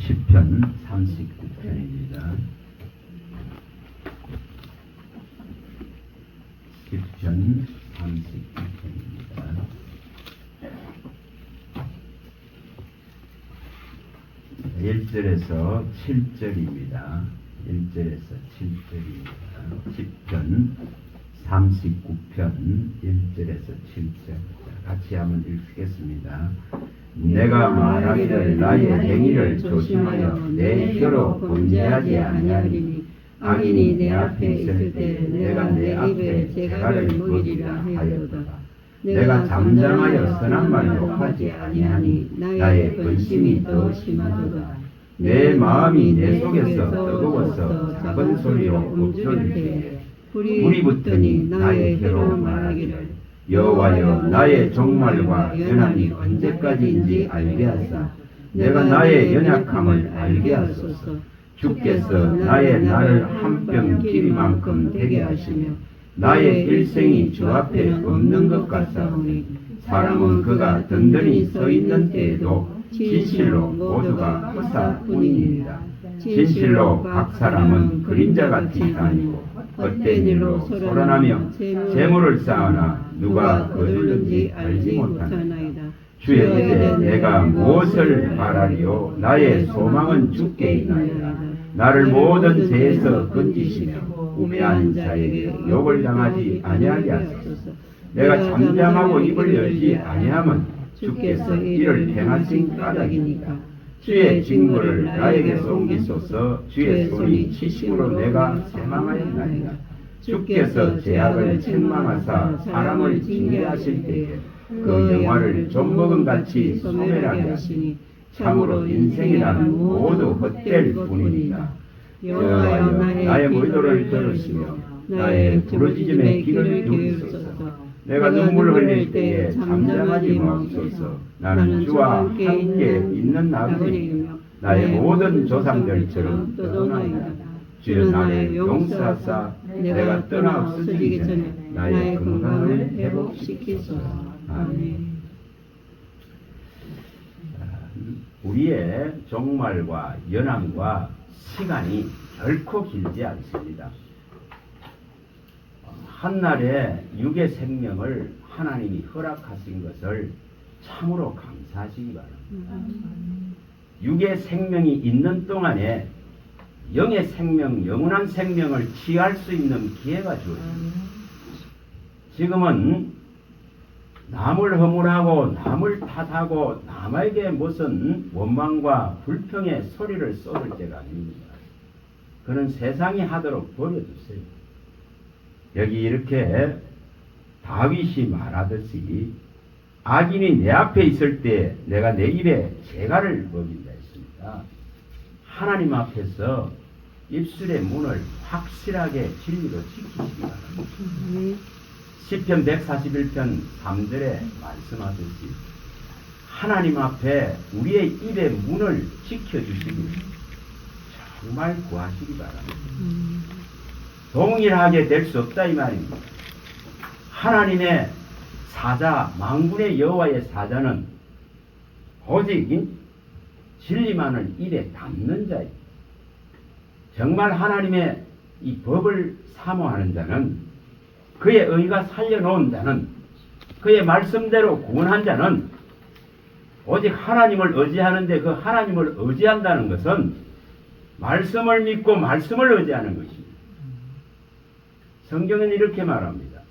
시편 39편입니다. 시편 39편입니다. 1절에서 7절입니다. 1절에서 7절입니다. 시편 39편 1절에서 7절 같이 한번 읽겠습니다. 내가 말하기를 나의 행위를 조심하여 내 혀로 범죄하지 아니하리니 악인이 내 앞에 있을 때 내가 내 앞에 재갈을 먹이리라 하였도다. 내가 잠잠하여 선한 말도 하지 아니하니 나의 근심이 더 심하도다. 내 마음이 내 속에서 뜨거워서 작은 소리로 읊조릴 때에 불이 붙더니 나의 혀로 말하기를 여호와여 나의 종말과 연함이 언제까지인지 알게 하사 내가 나의 연약함을 알게 하소서. 주께서 나의 날을 한 뼘 길이만큼 되게 하시며 나의 일생이 주 앞에 없는 것 같사오니 사람은 그가 든든히 서 있는 때에도 진실로 모두가 허사뿐이니이다. 진실로 각 사람은 그림자같이 다니고 헛된 일로 소란하며 재물을 쌓으나 누가 거둘는지 알지 못하나이다. 주여 이제 내가 무엇을 바라리요? 나의 소망은 주께 있나이다. 나를 모든 죄에서 건지시며 우매한 자에게 욕을 당하지 아니하게 하소서. 내가 잠잠하고 입을 열지 아니하면 주께서 이를 행하신 까닭이니까. 주의 징벌을 나에게서 옮기소서. 주의 손이 치심으로 내가 쇠망하였나이다. 주께서 죄악을 책망하사 사람을 징계하실 때에 그 영화를 좀먹음같이 소멸하게 하시니 참으로 인생이란 모두 헛될 뿐이니라. 여호와여 나의 모도를 들으시며 나의 부르짖음의 귀를 기울이소서. 내가 눈물을 흘릴 때에 잠잠하지 마옵소서. 나는 주와 함께 있는 나그네이며 나의 모든 조상들처럼 떠도나이다. 주여 나를 용서하사 내가 떠나 없어지기 전에 나의 건강을 회복시키소서. 아멘. 우리의 종말과 연함과 시간이 결코 길지 않습니다. 한날에 육의 생명을 하나님이 허락하신 것을 참으로 감사하시기 바랍니다. 육의 생명이 있는 동안에 영의 생명, 영원한 생명을 취할 수 있는 기회가 주어집니다. 지금은 남을 허물하고 남을 탓하고 남에게 무슨 원망과 불평의 소리를 쏟을 때가 아닙니다. 그는 세상이 하도록 버려두세요. 여기 이렇게 다윗이 말하듯이 악인이 내 앞에 있을 때 내가 내 입에 재갈을 먹인다 했습니다. 하나님 앞에서 입술의 문을 확실하게 진리로 지키시기 바랍니다. 시편 141편 3절에 말씀하듯이 하나님 앞에 우리의 입의 문을 지켜주시기 정말 구하시기 바랍니다. 동일하게 될 수 없다 이 말입니다. 하나님의 사자, 만군의 여호와의 사자는 오직 진리만을 입에 담는 자입니다. 정말 하나님의 이 법을 사모하는 자는, 그의 의가 살려놓은 자는, 그의 말씀대로 구원한 자는 오직 하나님을 의지하는데, 그 하나님을 의지한다는 것은 말씀을 믿고 말씀을 의지하는 것입니다. 성경은 이렇게 말합니다.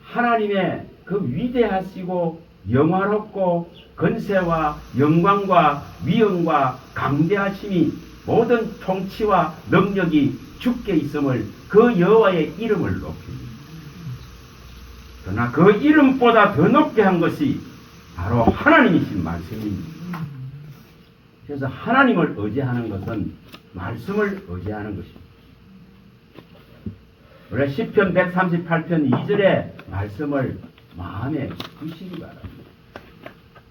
하나님의 그 위대하시고 영화롭고 건세와 영광과 위엄과 강대하심이 모든 통치와 능력이 주께 있음을 그 여호와의 이름을 높입니다. 그러나 그 이름보다 더 높게 한 것이 바로 하나님이신 말씀입니다. 그래서 하나님을 의지하는 것은 말씀을 의지하는 것입니다. 우리 시편 138편 2절의 말씀을 마음에 두시기 바랍니다.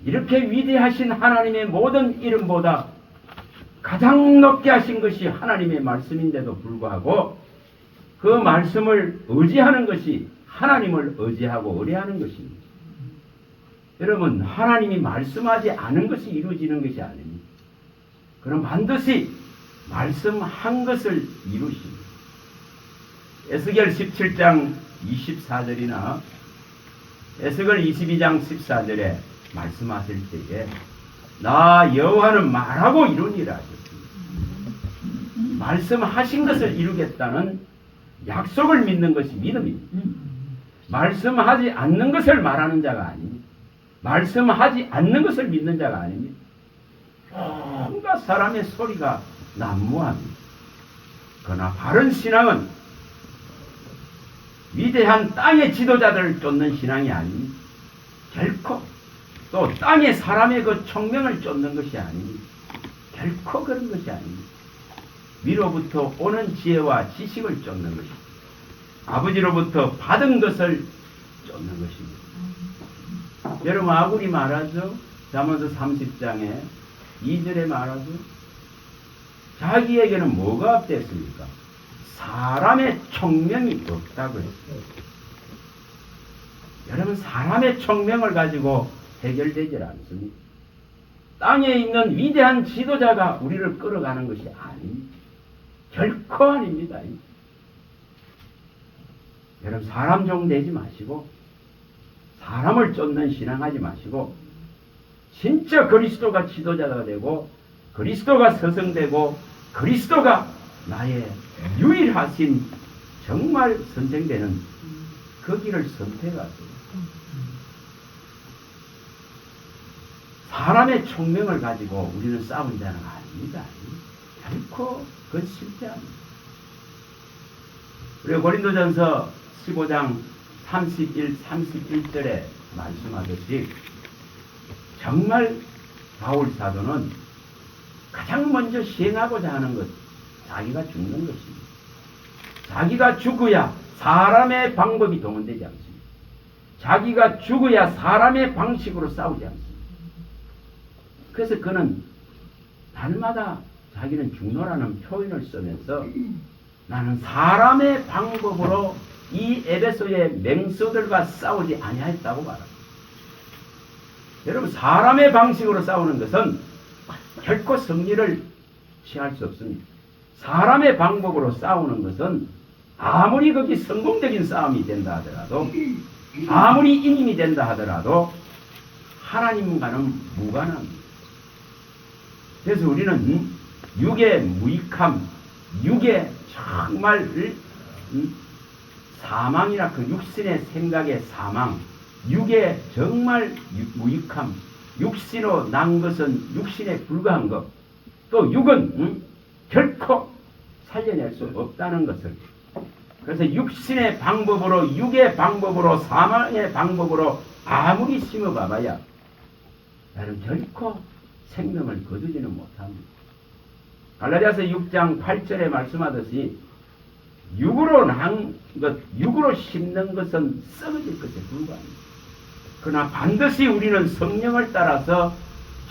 이렇게 위대하신 하나님의 모든 이름보다 가장 높게 하신 것이 하나님의 말씀인데도 불구하고 그 말씀을 의지하는 것이 하나님을 의지하고 의뢰하는 것입니다. 여러분, 하나님이 말씀하지 않은 것이 이루어지는 것이 아닙니다. 그럼 반드시 말씀한 것을 이루십니다. 에스겔 17장 24절이나 에스겔 22장 14절에 말씀하실 때에 나 여호와는 말하고 이루니라 하셨습니다. 말씀하신 것을 이루겠다는 약속을 믿는 것이 믿음입니다. 말씀하지 않는 것을 말하는 자가 아닙니다. 말씀하지 않는 것을 믿는 자가 아닙니다. 온갖 사람의 소리가 난무합니다. 그러나 바른 신앙은 위대한 땅의 지도자들을 쫓는 신앙이 아닙니다. 결코 또 땅의 사람의 그 총명을 쫓는 것이 아닙니다. 결코 그런 것이 아닙니다. 위로부터 오는 지혜와 지식을 쫓는 것입니다. 아버지로부터 받은 것을 쫓는 것입니다. 여러분 아굴이 말하죠. 잠언서 30장에 2절에 말하죠. 자기에게는 뭐가 없댔습니까? 사람의 총명이 없다고 했어요. 여러분 사람의 총명을 가지고 해결되질 않습니다. 땅에 있는 위대한 지도자가 우리를 끌어가는 것이 아닙니다. 결코 아닙니다. 여러분 사람 종 되지 마시고 사람을 쫓는 신앙하지 마시고 진짜 그리스도가 지도자가 되고 그리스도가 서성되고 그리스도가 나의 유일하신 정말 선생되는 그 길을 선택하세요. 사람의 총명을 가지고 우리는 싸운 자는 아닙니다. 결코 그건 실패합니다. 그리고 고린도전서 15장 31절에 말씀하듯이 정말 바울 사도는 가장 먼저 시행하고자 하는 것, 자기가 죽는 것입니다. 자기가 죽어야 사람의 방법이 동원되지 않습니다. 자기가 죽어야 사람의 방식으로 싸우지 않습니다. 그래서 그는 날마다 자기는 죽노라는 표현을 쓰면서 나는 사람의 방법으로 이 에베소의 맹수들과 싸우지 아니하였다고 말합니다. 여러분 사람의 방식으로 싸우는 것은 결코 승리를 취할 수 없습니다. 사람의 방법으로 싸우는 것은 아무리 거기 성공적인 싸움이 된다 하더라도 아무리 이임이 된다 하더라도 하나님과는 무관합니다. 그래서 우리는 육의 무익함, 육의 정말 사망이라 그 육신의 생각의 사망, 육의 정말 무익함, 육신으로 난 것은 육신에 불과한 것, 또 육은 결코 살려낼 수 없다는 것을, 그래서 육신의 방법으로 육의 방법으로 사망의 방법으로 아무리 심어봐봐야 나는 결코 생명을 거두지는 못합니다. 갈라디아서 6장 8절에 말씀하듯이 육으로 난 것, 육으로 심는 것은 썩어질 것에 불과합니다. 그러나 반드시 우리는 성령을 따라서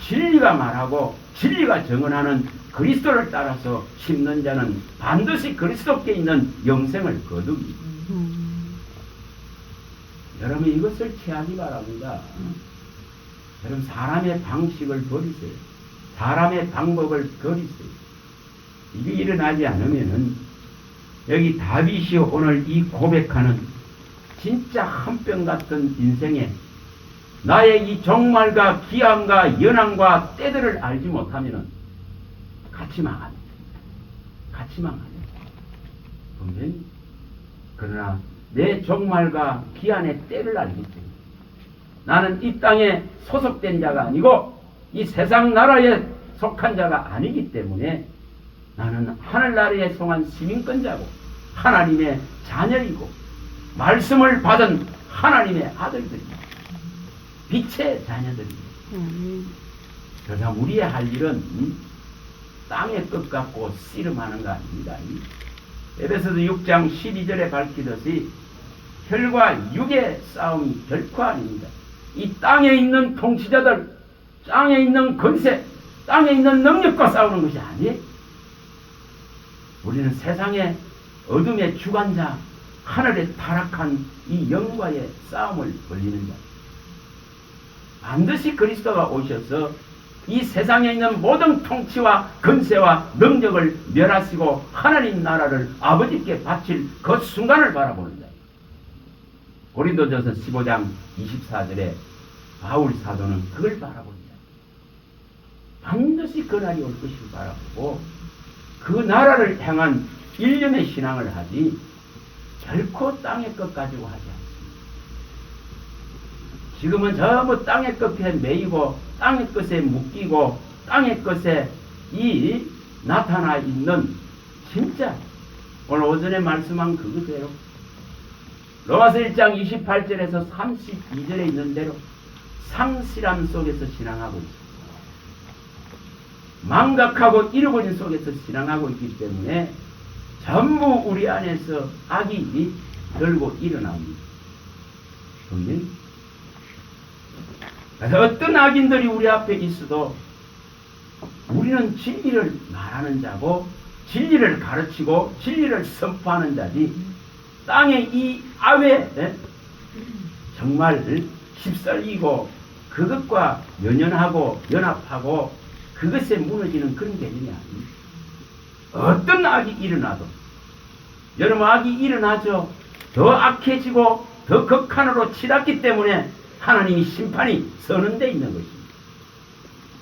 진리가 말하고 진리가 정언하는 그리스도를 따라서 심는 자는 반드시 그리스도께 있는 영생을 거둡니다. 여러분 이것을 취하기 바랍니다. 여러분 사람의 방식을 버리세요. 사람의 방법을 버리세요. 이게 일어나지 않으면은 여기 다윗이 오늘 이 고백하는 진짜 한뼘 같은 인생에 나의 이 종말과 기한과 연한과 때들을 알지 못하면은 같이 망합니다. 같이 망합니다. 분명히. 그러나 내 종말과 기한의 때를 알기 때문에 나는 이 땅에 소속된 자가 아니고 이 세상 나라에 속한 자가 아니기 때문에 나는 하늘나라에 속한 시민권자고 하나님의 자녀이고 말씀을 받은 하나님의 아들들입니다. 빛의 자녀들입니다. 그래서 우리의 할 일은 땅의 끝 같고 씨름하는 거 아닙니다. 에베소서 6장 12절에 밝히듯이 혈과 육의 싸움이 결코 아닙니다. 이 땅에 있는 통치자들, 땅에 있는 권세, 땅에 있는 능력과 싸우는 것이 아니에요. 우리는 세상의 어둠의 주관자, 하늘에 타락한 이 영과의 싸움을 벌리는 자. 반드시 그리스도가 오셔서 이 세상에 있는 모든 통치와 권세와 능력을 멸하시고 하나님 나라를 아버지께 바칠 그 순간을 바라보는 자예요. 고린도전서 15장 24절에 바울 사도는 그걸 바라보는 자예요. 반드시 그 날이 올 것을 바라보고 그 나라를 향한 일념의 신앙을 하지 결코 땅의 것 가지고 하지 않습니다. 지금은 전부 땅의 것에 매이고 땅의 것에 묶이고 땅의 것에 이 나타나 있는 진짜 오늘 오전에 말씀한 그거대로 로마서 1장 28절에서 32절에 있는 대로 상실함 속에서 신앙하고 있습니다. 망각하고 잃어버린 속에서 신앙하고 있기 때문에 전부 우리 안에서 악이 들고 일어납니다. 분명히. 그래서 어떤 악인들이 우리 앞에 있어도 우리는 진리를 말하는 자고 진리를 가르치고 진리를 선포하는 자지 땅의 이 아외 정말 휩쓸리고 그것과 연연하고 연합하고 그것에 무너지는 그런 개념이 아닙니다. 어떤 악이 일어나도 여러분 악이 일어나죠. 더 악해지고 더 극한으로 치닫기 때문에 하나님이 심판이 서는 데 있는 것입니다.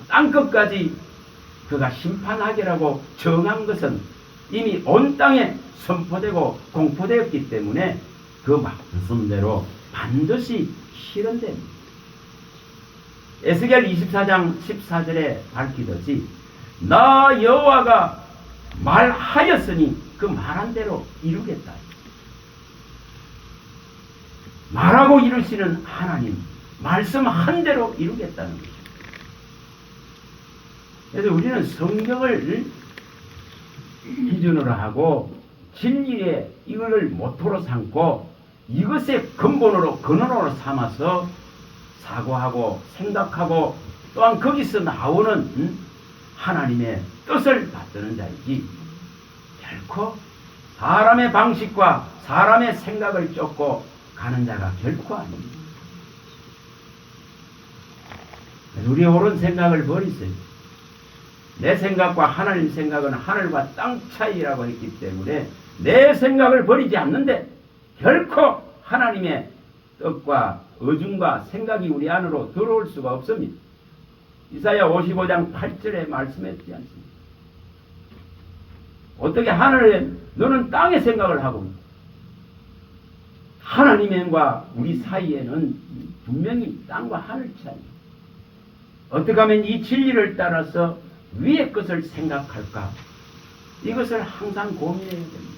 땅끝까지 그가 심판하기라고 정한 것은 이미 온 땅에 선포되고 공포되었기 때문에 그 말씀대로 반드시 실현됩니다. 에스겔 24장 14절에 밝히듯이 나 여호와가 말하였으니 그 말한 대로 이루겠다. 말하고 이루시는 하나님, 말씀한 대로 이루겠다는 것입니다. 그래서 우리는 성경을 기준으로 하고 진리의 이걸 모토로 삼고 이것의 근본으로 근원으로 삼아서 사고하고 생각하고 또한 거기서 나오는 하나님의 뜻을 받드는 자이지 결코 사람의 방식과 사람의 생각을 쫓고 가는 자가 결코 아닙니다. 우리 옳은 생각을 버리세요. 내 생각과 하나님 생각은 하늘과 땅 차이라고 했기 때문에 내 생각을 버리지 않는데 결코 하나님의 뜻과 의중과 생각이 우리 안으로 들어올 수가 없습니다. 이사야 55장 8절에 말씀했지 않습니까? 어떻게 하늘에 너는 땅의 생각을 하고 하나님과 우리 사이에는 분명히 땅과 하늘 차이입니다. 어떻게 하면 이 진리를 따라서 위의 것을 생각할까? 이것을 항상 고민해야 됩니다.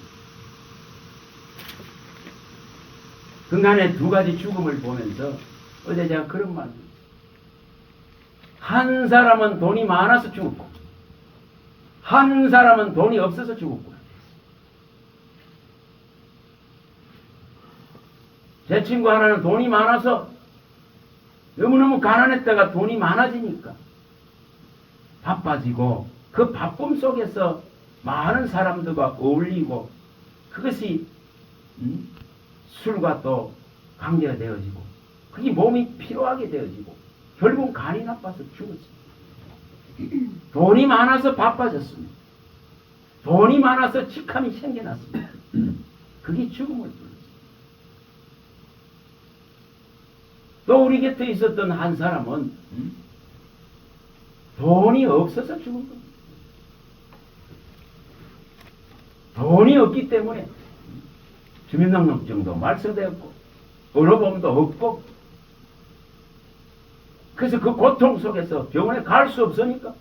그간의 두 가지 죽음을 보면서 어제 제가 그런 말을 했어요. 한 사람은 돈이 많아서 죽었고 한 사람은 돈이 없어서 죽었고 제 친구 하나는 돈이 많아서 너무너무 가난했다가 돈이 많아지니까 바빠지고 그 바쁨 속에서 많은 사람들과 어울리고 그것이 술과 또 관계가 되어지고 그게 몸이 피로하게 되어지고 결국 간이 나빠서 죽었습니다. 돈이 많아서 바빠졌습니다. 돈이 많아서 직함이 생겨났습니다. 그게 죽음을 불렀습니다. 또 우리 곁에 있었던 한 사람은 돈이 없어서 죽은 겁니다. 돈이 없기 때문에 주민등록증도 말소되었고 의료보험도 없고 그래서 그 고통 속에서 병원에 갈 수 없으니까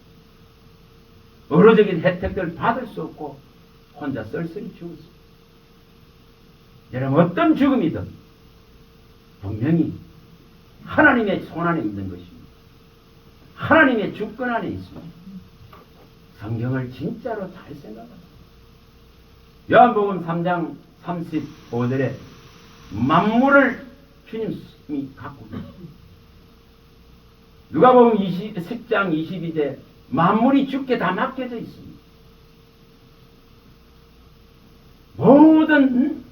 의료적인 혜택들 받을 수 없고 혼자 쓸쓸히 죽었습니다. 여러분 어떤 죽음이든 분명히 하나님의 손 안에 있는 것입니다. 하나님의 주권 안에 있습니다. 성경을 진짜로 잘 생각하세요. 요한복음 3장 35절에 만물을 주님이 갖고 있습니다. 누가복음 10장 22절에 만물이 주께 다 맡겨져 있습니다. 모든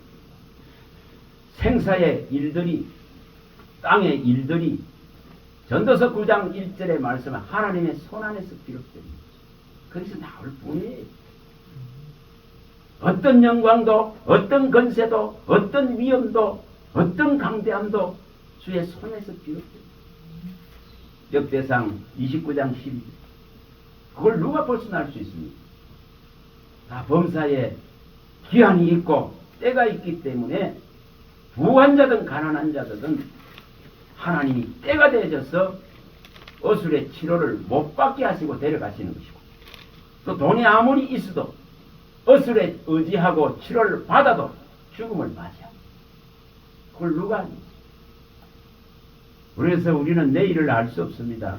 생사의 일들이 땅의 일들이 전도서 9장 1절의 말씀은 하나님의 손 안에서 비롯된 거기서 나올 뿐이에요. 어떤 영광도 어떤 건세도 어떤 위엄도 어떤 강대함도 주의 손에서 비롯된 역대상 29장 12절. 그걸 누가 벗어날 수 있습니까? 다 범사에 기한이 있고 때가 있기 때문에 부한 자든 가난한 자든 하나님이 때가 되어져서 어술의 치료를 못 받게 하시고 데려가시는 것이고, 또 돈이 아무리 있어도 어술에 의지하고 치료를 받아도 죽음을 맞이합니다. 그걸 누가 합니까? 그래서 우리는 내일을 알 수 없습니다.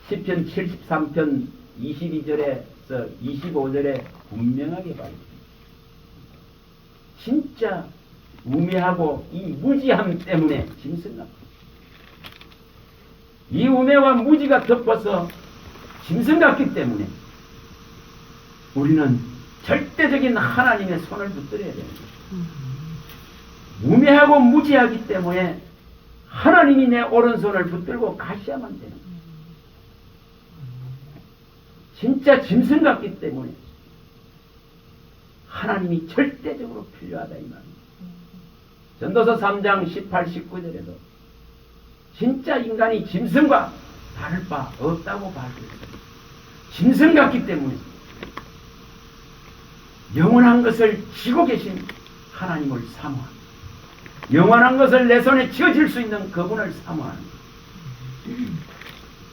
시편 73편 22절에서 25절에 분명하게 말합니다. 진짜 우매하고 이 무지함 때문에 짐승같다. 이 우매와 무지가 덮어서 짐승 같기 때문에 우리는 절대적인 하나님의 손을 붙들어야 됩니다. 우매하고 무지하기 때문에 하나님이 내 오른손을 붙들고 가셔야만 되는 거예요. 진짜 짐승 같기 때문에 하나님이 절대적으로 필요하다 이 말입니다. 전도서 3장 18, 19절에도 진짜 인간이 짐승과 다를 바 없다고 밝혔어요. 짐승 같기 때문에 영원한 것을 지고 계신 하나님을 사모합니다. 영원한 것을 내 손에 쥐어질 수 있는 그분을 사모하는 거예요.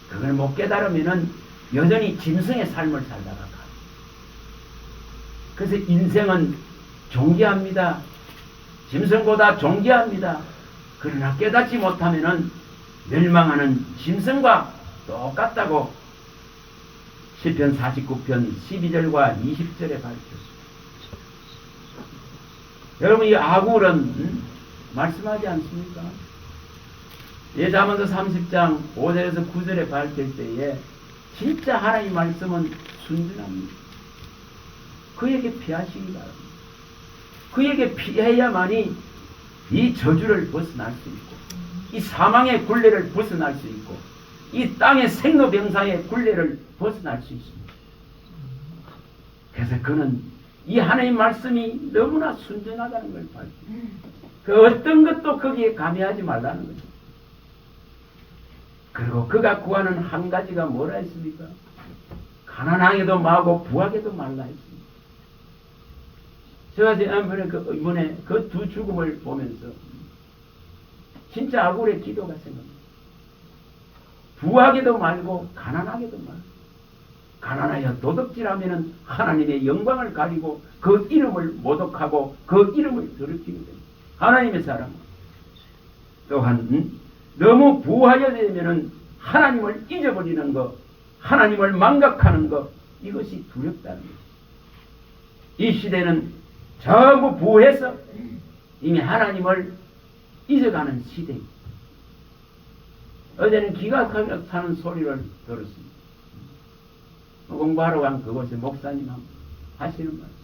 그걸 못 깨달으면 여전히 짐승의 삶을 살다가 가. 그래서 인생은 존귀합니다. 짐승보다 존귀합니다. 그러나 깨닫지 못하면 멸망하는 짐승과 똑같다고 시편 49편 12절과 20절에 밝혔습니다. 여러분, 이 아굴은 말씀하지 않습니까? 예자문서 30장 5절에서 9절에 밝힐 때에 진짜 하나님의 말씀은 순전합니다. 그에게 피하시기 바랍니다. 그에게 피해야만이 이 저주를 벗어날 수 있고, 이 사망의 굴레를 벗어날 수 있고, 이 땅의 생로병사의 굴레를 벗어날 수 있습니다. 그래서 그는 이 하나님의 말씀이 너무나 순전하다는 걸 밝힙니다. 그 어떤 것도 거기에 가미하지 말라는 거죠. 그리고 그가 구하는 한 가지가 뭐라 했습니까? 가난하게도 마고 부하게도 말라 했습니다. 제가 지난번에 이번에 그 두 죽음을 보면서 진짜 아굴의 기도가 생각납니다. 부하게도 말고 가난하게도 말고, 가난하여 도둑질하면 하나님의 영광을 가리고 그 이름을 모독하고 그 이름을 더럽히게 됩니다. 하나님의 사람. 또한 너무 부하여 되면 하나님을 잊어버리는 것, 하나님을 망각하는 것, 이것이 두렵다는 거죠. 이 시대는 전부 부해서 이미 하나님을 잊어가는 시대입니다. 어제는 기가 차는 소리를 들었습니다. 공부하러 간 그곳에 목사님 하시는 말씀.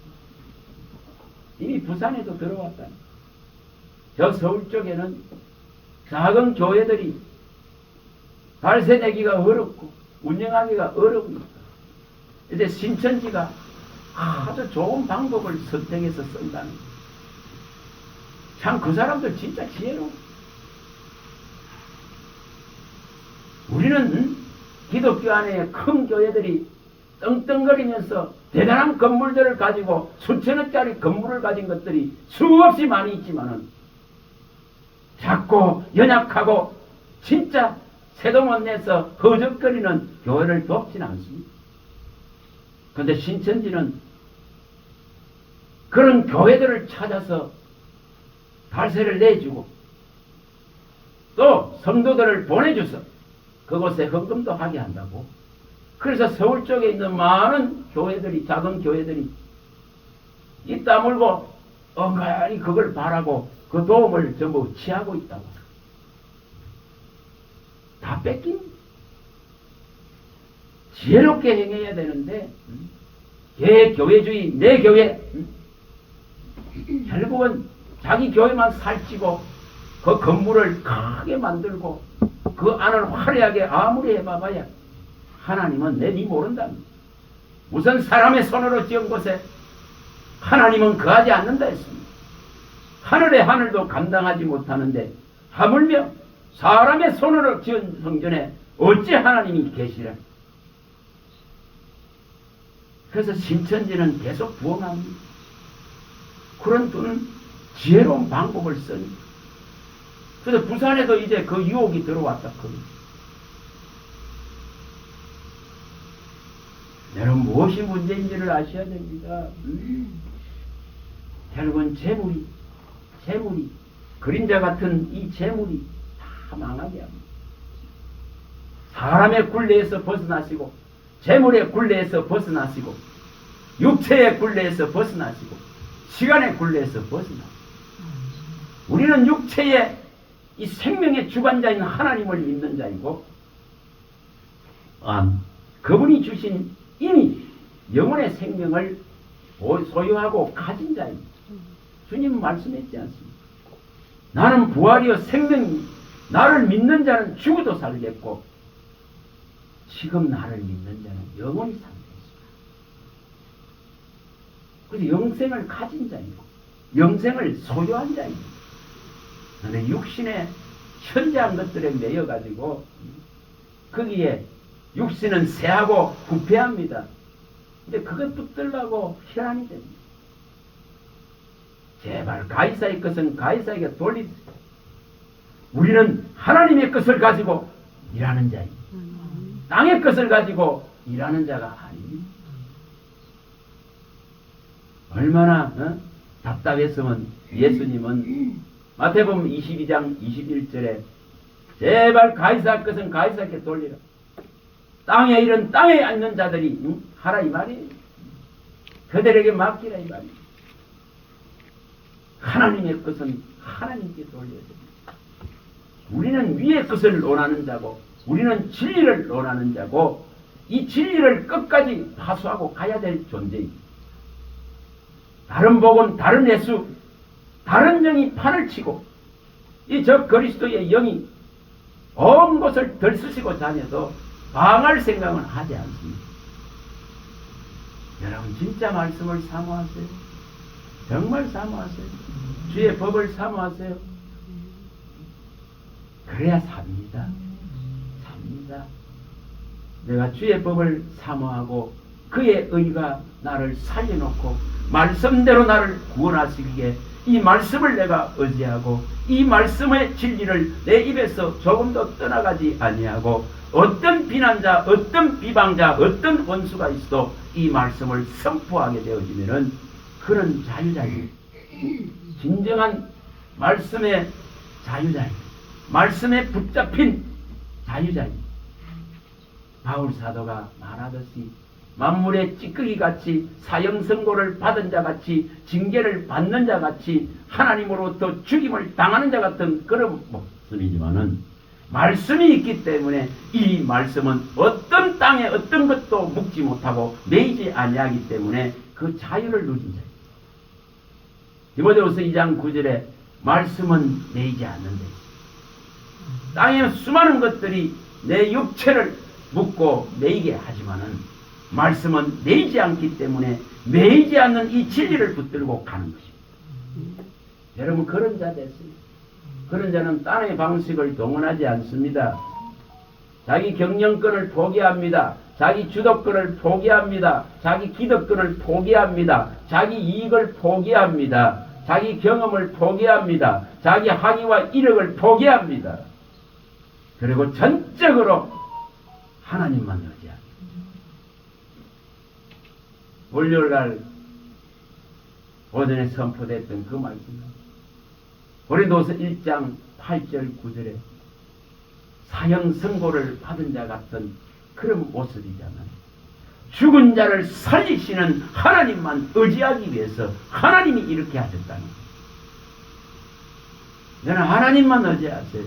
이미 부산에도 들어왔다니. 저 서울 쪽에는 작은 교회들이 발세 내기가 어렵고 운영하기가 어렵습니다. 이제 신천지가 아주 좋은 방법을 선택해서 쓴다는 거예요. 참 그 사람들 진짜 지혜로워. 우리는 기독교 안에 큰 교회들이 떵떵거리면서 대단한 건물들을 가지고 수천억짜리 건물을 가진 것들이 수없이 많이 있지만은 작고 연약하고 진짜 새도 못 내서 허적거리는 교회를 돕지는 않습니다. 그런데 신천지는 그런 교회들을 찾아서 발세를 내주고 또 성도들을 보내줘서 그곳에 헌금도 하게 한다고. 그래서 서울 쪽에 있는 많은 교회들이, 작은 교회들이 입 다물고 엉간히 그걸 바라고 그 도움을 전부 취하고 있다고. 다 뺏긴 지혜롭게 행해야 되는데 걔 교회주의, 내 교회, 결국은 자기 교회만 살찌고 그 건물을 크게 만들고 그 안을 화려하게 아무리 해봐봐야 하나님은 내니 모른답니다. 우선 사람의 손으로 지은 곳에 하나님은 거하지 않는다 했습니다. 하늘의 하늘도 감당하지 못하는데 하물며 사람의 손으로 지은 성전에 어찌 하나님이 계시라. 그래서 신천지는 계속 부흥합니다. 그런 분은 지혜로운 방법을 쓰니. 그래서 부산에도 이제 그 유혹이 들어왔다. 여러분 무엇이 문제인지를 아셔야 됩니다. 결국은 재물이 그림자 같은 이 재물이 다 망하게 합니다. 사람의 굴레에서 벗어나시고 재물의 굴레에서 벗어나시고 육체의 굴레에서 벗어나시고 시간의 굴레에서 벗어나시고 우리는 육체의 이 생명의 주관자인 하나님을 믿는 자이고 그분이 주신 이미 영혼의 생명을 소유하고 가진 자입니다. 주님은 말씀했지 않습니까? 나는 부활이요 생명이 나를 믿는 자는 죽어도 살겠고 지금 나를 믿는 자는 영원히 산다. 그래서 영생을 가진 자이고 영생을 소유한 자입니다. 그런데 육신의 현재한 것들에 매여가지고 거기에 육신은 쇠하고 부패합니다. 근데 그것 붙들라고 희한이 됩니다. 제발 가이사의 것은 가이사에게 돌리세요. 우리는 하나님의 것을 가지고 일하는 자입니다. 땅의 것을 가지고 일하는 자가 아닙니다. 얼마나 답답했으면 예수님은 마태복음 22장 21절에 제발 가이사 것은 가이사에게 돌리라. 땅의 일은 땅에 앉는 자들이 하라 이 말이에요. 그들에게 맡기라 이 말이에요. 하나님의 것은 하나님께 돌려야 됩니다. 우리는 위의 것을 논하는 자고 우리는 진리를 논하는 자고 이 진리를 끝까지 파수하고 가야 될 존재입니다. 다른 복은 다른 예수 다른 영이 판을 치고 이 적 그리스도의 영이 온 것을 들쑤시고 다녀도 방할 생각은 하지 않습니다. 여러분 진짜 말씀을 사모하세요. 정말 사모하세요. 주의 법을 사모하세요. 그래야 삽니다. 내가 주의 법을 사모하고 그의 의가 나를 살려놓고 말씀대로 나를 구원하시기에 이 말씀을 내가 의지하고 이 말씀의 진리를 내 입에서 조금도 떠나가지 아니하고 어떤 비난자, 어떤 비방자, 어떤 원수가 있어도 이 말씀을 선포하게 되어지면은 그런 자유자입니다. 진정한 말씀의 자유자입니다. 말씀에 붙잡힌 자유자입니다. 바울 사도가 말하듯이 만물의 찌꺼기같이 사형선고를 받은 자같이 징계를 받는 자같이 하나님으로부터 죽임을 당하는 자 같은 그런 모습이지만은 말씀이 있기 때문에 이 말씀은 어떤 땅에 어떤 것도 묵지 못하고 매이지 아니하기 때문에 그 자유를 누린 자입니다. 디모데후서 2장 9절에 말씀은 매이지 않는데 땅에 수많은 것들이 내 육체를 묶고 매이게 하지만은 말씀은 매이지 않기 때문에 매이지 않는 이 진리를 붙들고 가는 것입니다. 여러분 그런 자 됐어요. 그런 자는 땅의 방식을 동원하지 않습니다. 자기 경영권을 포기합니다. 자기 주도권을 포기합니다. 자기 기득권을 포기합니다. 자기 이익을 포기합니다. 자기 경험을 포기합니다. 자기 학위와 이력을 포기합니다. 그리고 전적으로 하나님만 의지합니다. 월요일날 오전에 선포됐던 그 말씀입니다. 고린도서 1장 8절 9절에 사형 선고를 받은 자 같은 그런 모습이잖아요. 죽은 자를 살리시는 하나님만 의지하기 위해서 하나님이 이렇게 하셨다는 거예요. 저는 하나님만 의지하세요.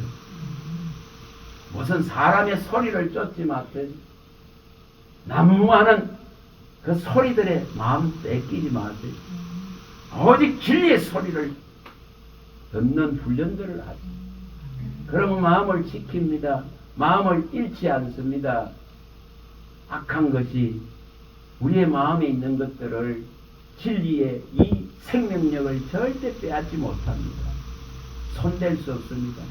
무슨 사람의 소리를 쫓지 마세요. 난무하는 그 소리들의 마음 뺏기지 마세요. 오직 진리의 소리를 듣는 훈련들을 하세요. 그러면 마음을 지킵니다. 마음을 잃지 않습니다. 악한 것이 우리의 마음에 있는 것들을 진리의 이 생명력을 절대 빼앗지 못합니다. 손댈 수 없습니다.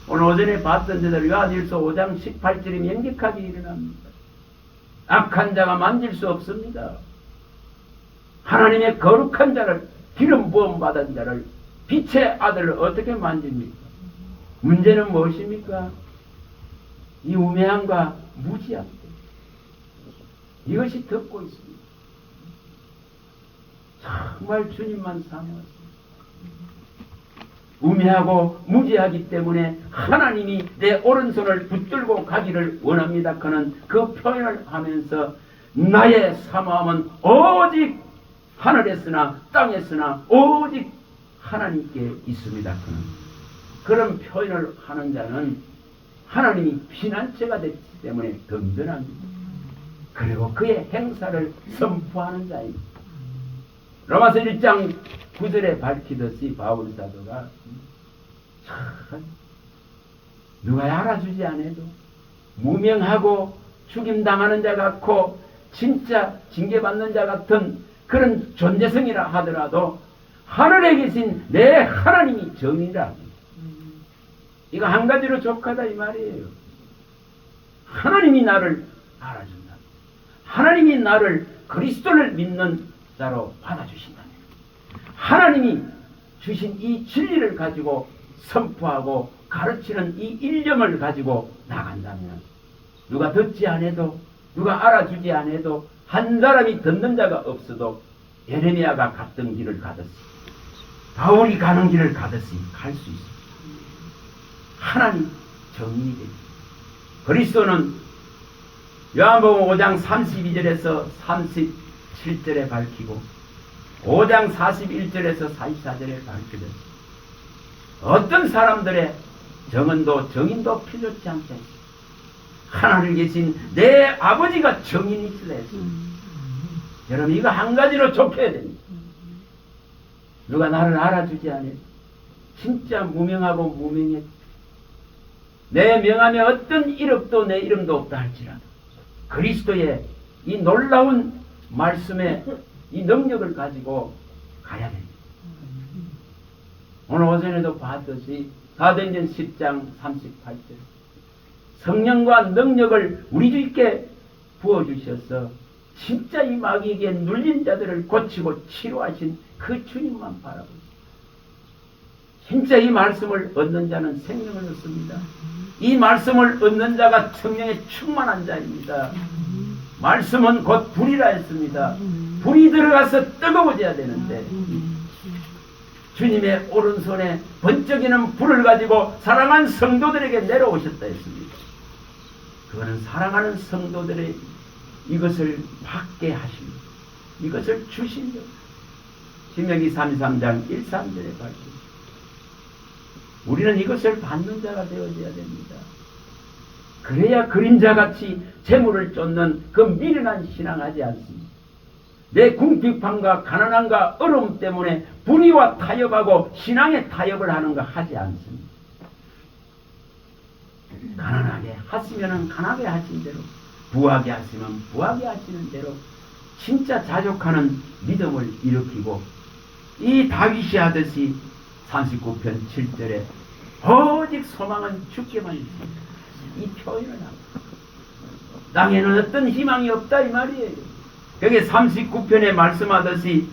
오늘 오전에 봤던 저들 요한일서 5장 18절이 명백하게 일어납니다. 악한 자가 만질 수 없습니다. 하나님의 거룩한 자를, 기름 부음 받은 자를, 빛의 아들을 어떻게 만집니까? 문제는 무엇입니까? 이 우매함과 무지함. 이것이 덮고 있습니다. 정말 주님만 사모하십니다. 우매하고 무지하기 때문에 하나님이 내 오른손을 붙들고 가기를 원합니다. 그는 그 표현을 하면서 나의 사모함은 오직 하늘에서나 땅에서나 오직 하나님께 있습니다. 그런 표현을 하는 자는 하나님이 피난처가 됐기 때문에 든든합니다. 그리고 그의 행사를 선포하는 자입니다. 로마서 1장 9절에 밝히듯이 바울 사도가 참 누가 알아주지 않아도 무명하고 죽임당하는 자 같고 진짜 징계받는 자 같은 그런 존재성이라 하더라도 하늘에 계신 내 하나님이 정이라. 이거 한 가지로 족하다 이 말이에요. 하나님이 나를 알아준다. 하나님이 나를 그리스도를 믿는 자로 받아주신다면 하나님이 주신 이 진리를 가지고 선포하고 가르치는 이 일념을 가지고 나간다면 누가 듣지 않아도 누가 알아주지 않아도 한 사람이 듣는 자가 없어도 예레미야가 갔던 길을 가듯이 바울이 가는 길을 가듯이 갈 수 있습니다. 하나님 정리되죠. 그리스도는 요한복음 5장 32절에서 37절에 밝히고 5장 41절에서 44절에 밝히듯이 어떤 사람들의 정인도 필요치 않게 했습니다. 하나님 계신 내 아버지가 정인이시라 했습니다. 여러분 이거 한 가지로 좁혀야 됩니다. 누가 나를 알아주지 않아도 진짜 무명하고 무명해 내 명함에 어떤 이력도 내 이름도 없다 할지라도 그리스도의 이 놀라운 말씀의 이 능력을 가지고 가야 됩니다. 오늘 오전에도 봤듯이 사도행전 10장 38절 성령과 능력을 우리 주께 부어주셔서 진짜 이 마귀에게 눌린 자들을 고치고 치료하신 그 주님만 바라보십시오. 진짜 이 말씀을 얻는 자는 생명을 얻습니다. 이 말씀을 얻는 자가 성령에 충만한 자입니다. 말씀은 곧 불이라 했습니다. 불이 들어가서 뜨거워져야 되는데 주님의 오른손에 번쩍이는 불을 가지고 사랑하는 성도들에게 내려오셨다 했습니다. 그거는 사랑하는 성도들의 이것을 받게 하십니다. 이것을 주신 것. 신명기 33장 1, 3절에 밝힙니다. 우리는 이것을 받는 자가 되어져야 됩니다. 그래야 그림자같이 재물을 쫓는 그 미련한 신앙하지 않습니다. 내 궁핍함과 가난함과 어려움 때문에 불의와 타협하고 신앙의 타협을 하는 거 하지 않습니다. 가난하게 하시면 가난하게 하신 대로 부하게 하시면 부하게 하시는 대로 진짜 자족하는 믿음을 일으키고 이 다윗이 하듯이 39편 7절에 오직 소망은 주께만 있습니다. 이 표현을 합니다. 땅에는 어떤 희망이 없다 이 말이에요. 여기 39편에 말씀하듯이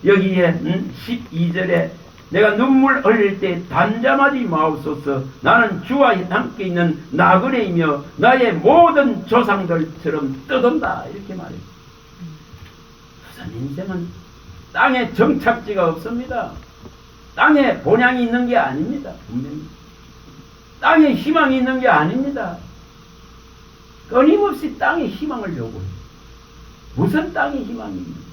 여기에 12절에 내가 눈물 흘릴 때 단잠하지 마옵소서. 나는 주와 함께 있는 나그네이며 나의 모든 조상들처럼 떠돈다 이렇게 말해요. 우선 인생은 땅에 정착지가 없습니다. 땅에 본향이 있는 게 아닙니다. 분명히 땅에 희망이 있는 게 아닙니다. 끊임없이 땅에 희망을 요구해요. 무슨 땅에 희망입니까?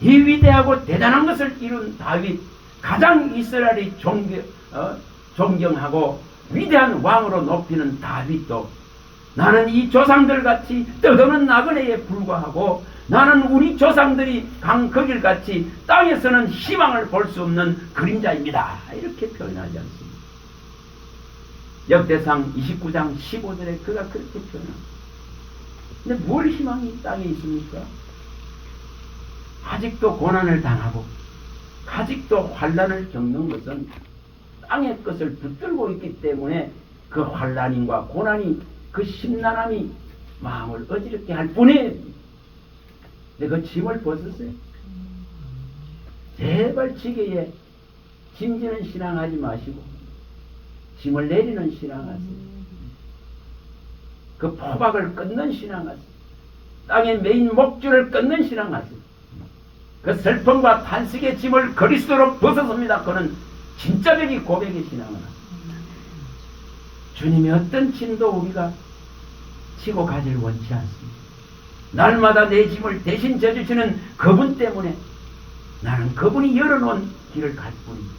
이 위대하고 대단한 것을 이룬 다윗, 가장 이스라엘이 존경하고 위대한 왕으로 높이는 다윗도 나는 이 조상들 같이 떠도는 나그네에 불과하고 나는 우리 조상들이 간 그 길같이 땅에서는 희망을 볼 수 없는 그림자입니다. 이렇게 표현하지 않습니다. 역대상 29장 15절에 그가 그렇게 표현합니다. 근데 뭘 희망이 이 땅에 있습니까? 아직도 고난을 당하고 아직도 환난을 겪는 것은 땅의 것을 붙들고 있기 때문에 그 환난과 고난이 그 심란함이 마음을 어지럽게 할 뿐이에요. 근데 그 짐을 벗으세요. 제발 지게에 짐지는 신앙하지 마시고 짐을 내리는 신앙하세요. 그 포박을 끊는 신앙하세요. 땅의 메인 목줄을 끊는 신앙하세요. 그 슬픔과 탄식의 짐을 그리스도로 벗어섭니다. 그는 진짜적인 고백의 신앙을 합니다. 주님이 어떤 짐도 우리가 지고 가지를 원치 않습니다. 날마다 내 짐을 대신 져주시는 그분 때문에 나는 그분이 열어놓은 길을 갈 뿐입니다.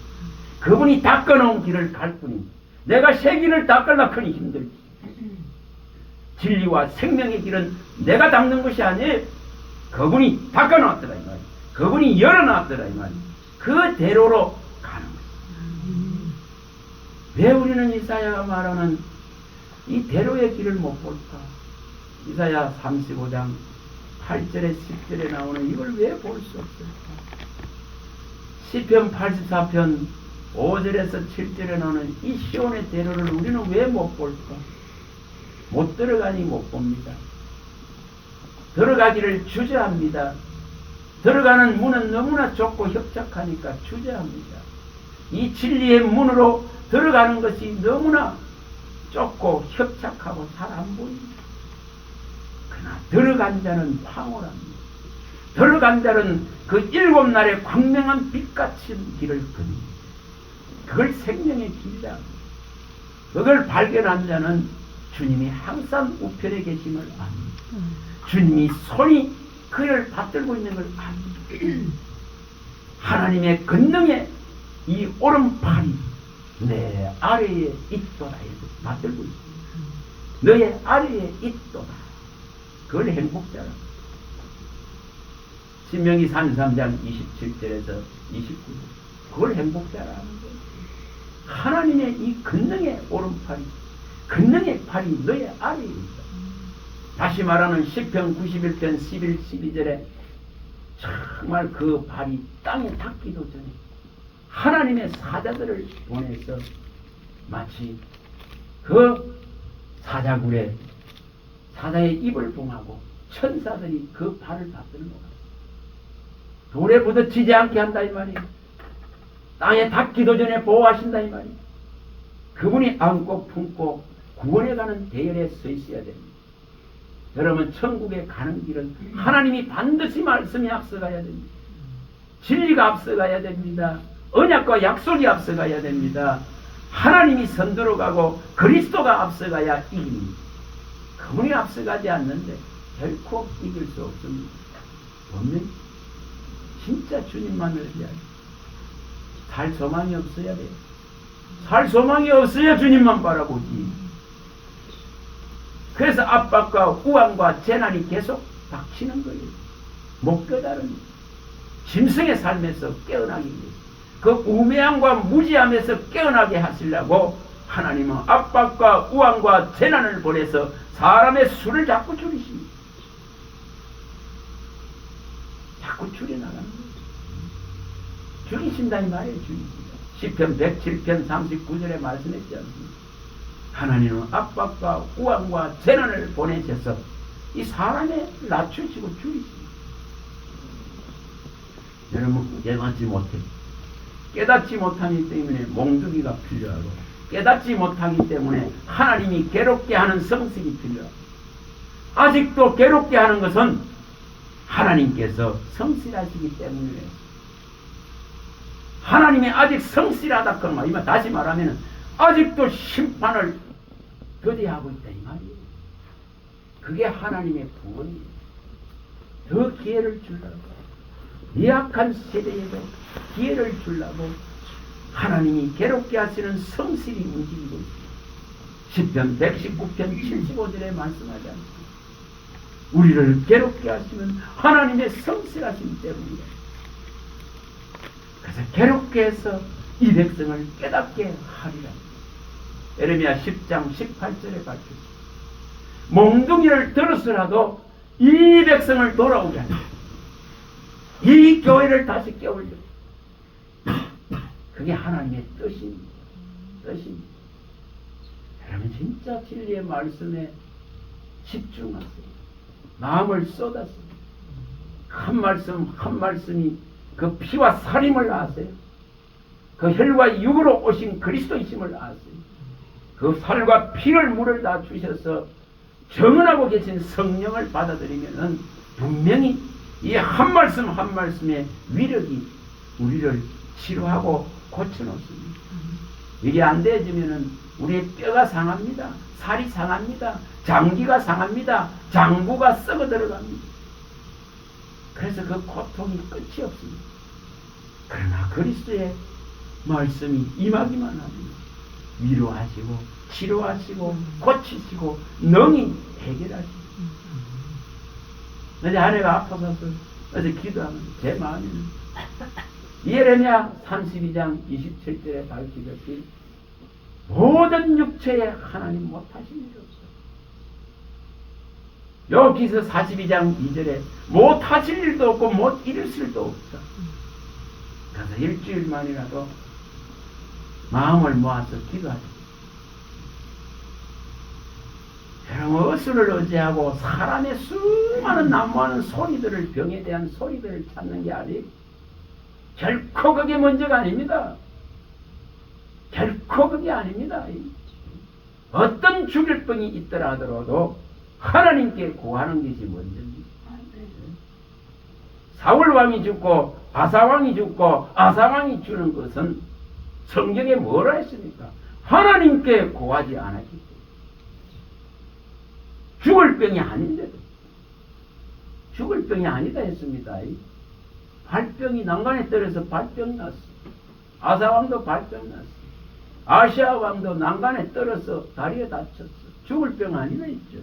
그분이 닦아놓은 길을 갈 뿐입니다. 내가 새 길을 닦으려고 하니 힘들지. 진리와 생명의 길은 내가 닦는 것이 아니에요. 그분이 닦아놨더라 이 말이에요. 그분이 열어놨더라 이 말이에요. 그대로로 가는 거예요. 왜 우리는 이사야가 말하는 이 대로의 길을 못 볼까? 이사야 35장 8절에 10절에 나오는 이걸 왜 볼 수 없을까? 시편 84편 5절에서 7절에 나오는 이 시온의 대로를 우리는 왜 못 볼까? 못 들어가니 못 봅니다. 들어가기를 주저합니다. 들어가는 문은 너무나 좁고 협착하니까 주저합니다. 이 진리의 문으로 들어가는 것이 너무나 좁고 협착하고 잘 안 보입니다. 그러나 들어간 자는 황홀합니다. 들어간 자는 그 7날의 광명한 빛같은 길을 걷습니다. 그걸 생명의 길이다. 그걸 발견한 자는 주님이 항상 우편에 계심을 압니다. 주님이 손이 그를 받들고 있는 걸 압니다. 하나님의 권능의 이 오른팔이 내 아래에 있도다 받들고 있습니다. 너의 아래에 있도다. 그걸 행복자라. 신명기 33장 27절에서 29절 그걸 행복자라 하는 거예요. 하나님의 이 권능의 오른팔이 권능의 팔이 너의 아래에 있다. 다시 말하는 시편 91편 11, 12절에 정말 그 발이 땅에 닿기도 전에 하나님의 사자들을 보내서 마치 그 사자굴에 사자의 입을 봉하고 천사들이 그 발을 받드는 것 같아요. 돌에 부딪히지 않게 한다 이 말이에요. 땅에 닿기도 전에 보호하신다 이 말이에요. 그분이 안고 품고 구원에 가는 대열에 서 있어야 됩니다. 여러분 천국에 가는 길은 하나님이 반드시 말씀이 앞서가야 됩니다. 진리가 앞서가야 됩니다. 언약과 약속이 앞서가야 됩니다. 하나님이 선두로 가고 그리스도가 앞서가야 이깁니다. 그분이 앞서가지 않는데 결코 이길 수 없습니다. 없는 진짜 주님만을 위하여 살 소망이 없어야 돼요. 살 소망이 없어야 주님만 바라보지. 그래서 압박과 우환과 재난이 계속 닥치는 거예요. 못 깨달은 짐승의 삶에서 깨어나기 위해서 그 우매함과 무지함에서 깨어나게 하시려고 하나님은 압박과 우환과 재난을 보내서 사람의 수를 자꾸 줄이십니다. 자꾸 줄여나가는 거예요. 줄이신다 이 말이에요. 줄이신다. 시편 107편 39절에 말씀했지 않습니까? 하나님은 압박과 우환과 재난을 보내셔서 이 사람을 낮추시고 줄이십니다. 여러분 깨닫지 못하기 때문에 몽둥이가 필요하고 깨닫지 못하기 때문에 하나님이 괴롭게 하는 성식이 필요하고 아직도 괴롭게 하는 것은 하나님께서 성실하시기 때문이에요. 하나님이 아직 성실하다 그 말이면 다시 말하면 아직도 심판을 더디하고 있다 이 말이에요. 그게 하나님의 구원이에요. 더 기회를 주려고 미약한 세대에도 기회를 주려고 하나님이 괴롭게 하시는 성실이 움직이고 있습니다. 시편 119편 75절에 말씀하지 않습니까? 우리를 괴롭게 하시는 하나님의 성실하심 때문이에요. 그래서 괴롭게 해서 이 백성을 깨닫게 하리라. 에레미야 10장 18절에 밝혔습니다. 몽둥이를 들었으라도 이 백성을 돌아오게 하라. 이 교회를 다시 깨우려. 그게 하나님의 뜻입니다. 뜻입니다. 여러분 진짜 진리의 말씀에 집중하세요. 마음을 쏟았어요. 한 말씀 한 말씀이 그 피와 살임을 아세요. 그 혈과 육으로 오신 그리스도이심을 아세요. 그 살과 피를 물을 다 주셔서 정언하고 계신 성령을 받아들이면은 분명히 이 한 말씀 한 말씀의 위력이 우리를 치료하고 고쳐놓습니다. 이게 안 되어지면은 우리의 뼈가 상합니다. 살이 상합니다. 장기가 상합니다. 장부가 썩어 들어갑니다. 그래서 그 고통이 끝이 없습니다. 그러나 그리스도의 말씀이 임하기만 하면 위로하시고 치료하시고 고치시고 능히 해결하시고. 어제 아내가 아파서 어제 기도하면 제 마음에는 예레미야 32장 27절에 밝히듯이 모든 육체에 하나님 못하신 일이 없어. 여기서 42장 2절에 못하실 일도 없고 못 이루실 일도 없다. 그래서 일주일만이라도 마음을 모아서 기도하자. 여러분 어수를 의지하고 사람의 수많은 난무하는 소리들을 병에 대한 소리들을 찾는 게 아니에요. 결코 그게 먼저가 아닙니다. 결코 그게 아닙니다. 어떤 죽일 병이 있더라 하더라도 하나님께 구하는 것이 먼저입니다. 사울왕이 죽고 바사왕이 죽고 아사왕이 주는 것은 성경에 뭐라 했습니까? 하나님께 구하지 않았기 때문에. 죽을 병이 아닌데도 죽을 병이 아니다 했습니다. 발병이 난간에 떨어져 발병 났어. 아사왕도 발병 났어. 아시아왕도 난간에 떨어져 다리에 다쳤어. 죽을 병 아니다 했죠.